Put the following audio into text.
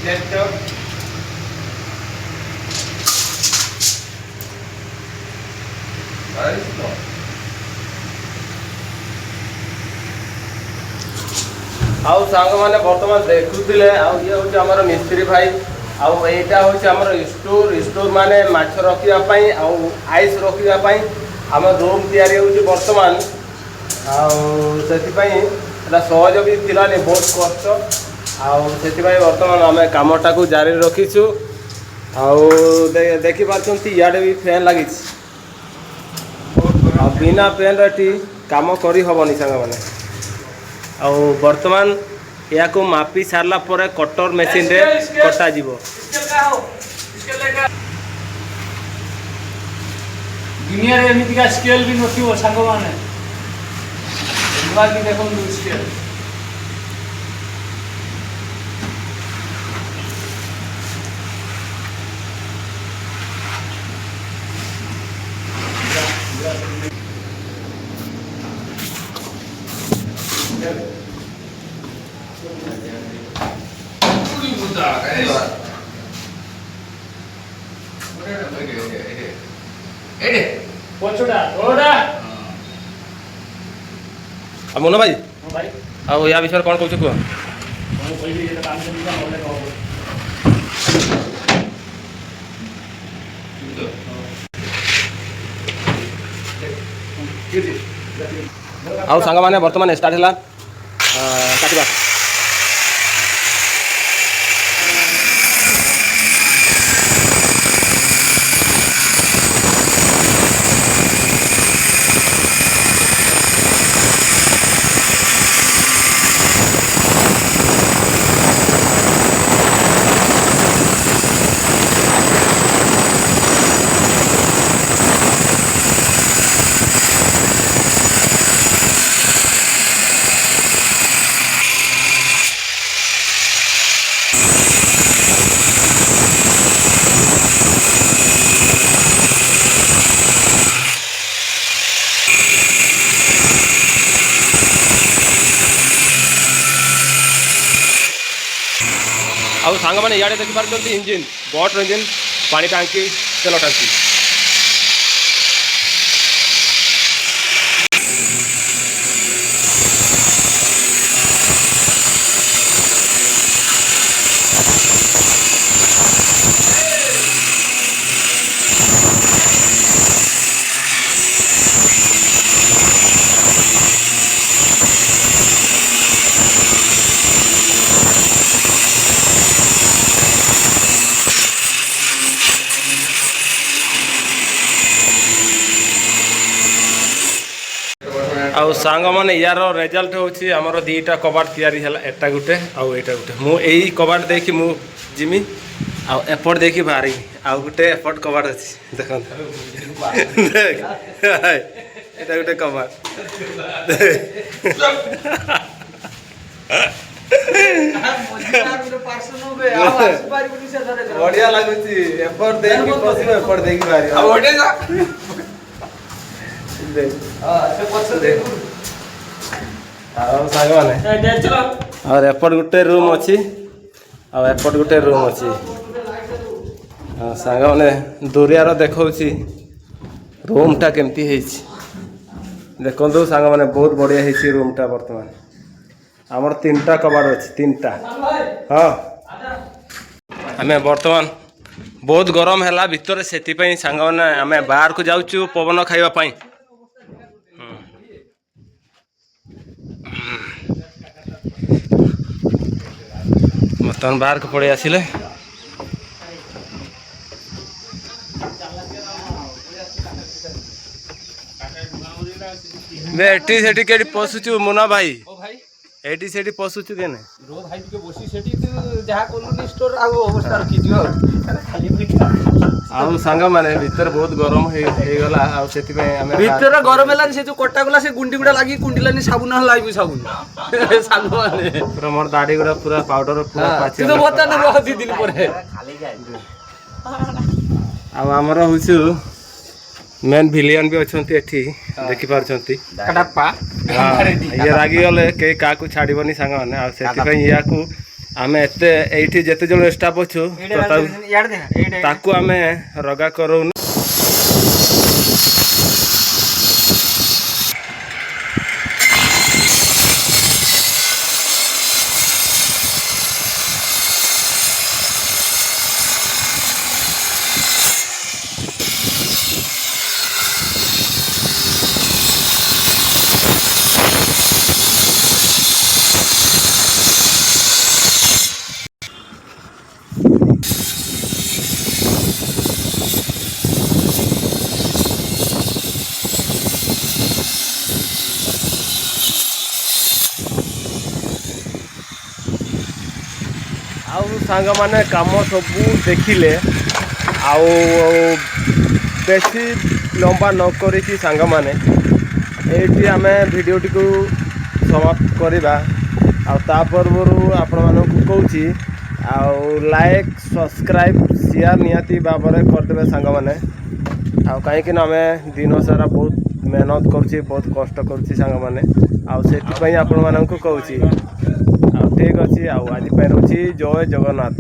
आउ सांग मैंने बर्तमान देखुले ये हूँ आम मिस्त्री भाई आउ एटा हूँ आम स्टोर माने माछ रखापी आइस रखापी आम रूम तैयारी हो बर्तमान से सहज भी थिलानी बहुत कष्ट आउ बर्तमान आम कामटा को जारी रखीचु देखिपार इे भी फैन लगी बिना फैन रे काम करी हबनी सांग मैंने बर्तमान या को मापी सारला परे कटर मेसिन रे कटा जीवो दुनिया रे एमितिका स्केल भी नथिबो सांग माने बाकी देखो स्केल मुना भाई आ या विषय कौन कौच कह आउ सांग मैंने बर्तमान स्टार्ट है काटवा आउ सांग मैंने इे देखिपार इंजिन बटर इंजिन पानी टांकी तेल टांकी आउ सांग मैंने यार रेजल्ट होची हमर दीटा कबाट तैयारी हला एटा गुटे आउ एटा गुटे मु एई कबाट देखि मु जिमी आउ एपट देखि बारी आउ गुटे एपट कबाट अछि देखन देख एटा गुटे कबाट बढ़िया लागुची एपट देखि पसिनो एपट देखि बारी आ ओडे जा और एपट गुटे रूम अच्छी और एपट गुटे रूम अच्छी सांग मैंने दूरियार देखा रूमटा केमती देखो सांग मैंने बहुत बढ़िया है रूमटा बर्तमान आमर 3टा कबाड़ अच्छी 3टा हाँ आम बर्तमान बहुत गरम है भितर से सांग मैंने आम बाहर को जाऊँ पवन खावाई बर्तमान बाहर को पड़े आसिले एटी सेठी केटी पशुचु मुना भाई एटी सेठी पशुचु केने रो भाई के बसी सेठी जहा कोलनी स्टोर आ अवस्था रखी जो खाली आउ सांग माने भीतर बहुत गरम हे गला आउ सेति पे हमें भीतर गरम हेलानी से जो कट्टा गला से गुंडी गुडा लागी कुंडीलानी साबुन लाइबी साबुन सांग माने पूरा मोर दाढ़ी गुडा पूरा पाउडर पूरा पाची तो बता न रह 2 दिन परे आउ हमर होछु मेन विलियन भी अछंती एठी देखि पारछंती कटाप्पा ये रागी गले के का को छाड़ीबनी सांग माने आ सेति पे या को ଆମେ ଏତେ ଏଇଠି ଯେତେ ଜଣ ଷ୍ଟାଫ୍ ଅଛୁ ତାକୁ ଆମେ ରଗା କରଉନୁ। ଆଉ ସାଙ୍ଗମାନେ କାମ ସବୁ ଦେଖିଲେ ଆଉ ବେଶୀ ଲମ୍ବା ନ କରିକି ସାଙ୍ଗମାନେ ଏଇଠି ଆମେ ଭିଡ଼ିଓଟିକୁ ସମାପ୍ତ କରିବା। ଆଉ ତା ପୂର୍ବରୁ ଆପଣମାନଙ୍କୁ କହୁଛି ଆଉ ଲାଇକ୍ ସବସ୍କ୍ରାଇବ୍ ସେୟାର ନିହାତି ଭାବରେ କରିଦେବେ ସାଙ୍ଗମାନେ। ଆଉ କାହିଁକି ନା ଆମେ ଦିନ ସାରା ବହୁତ ମେହନତ କରୁଛି, ବହୁତ କଷ୍ଟ କରୁଛି ସାଙ୍ଗମାନେ। ଆଉ ସେଥିପାଇଁ ଆପଣମାନଙ୍କୁ କହୁଛି। ଆଉ ଠିକ୍ ଅଛି, ଆଉ ଆଜି ପାଇଁ ରହୁଛି ଜୟ ଜଗନ୍ନାଥ।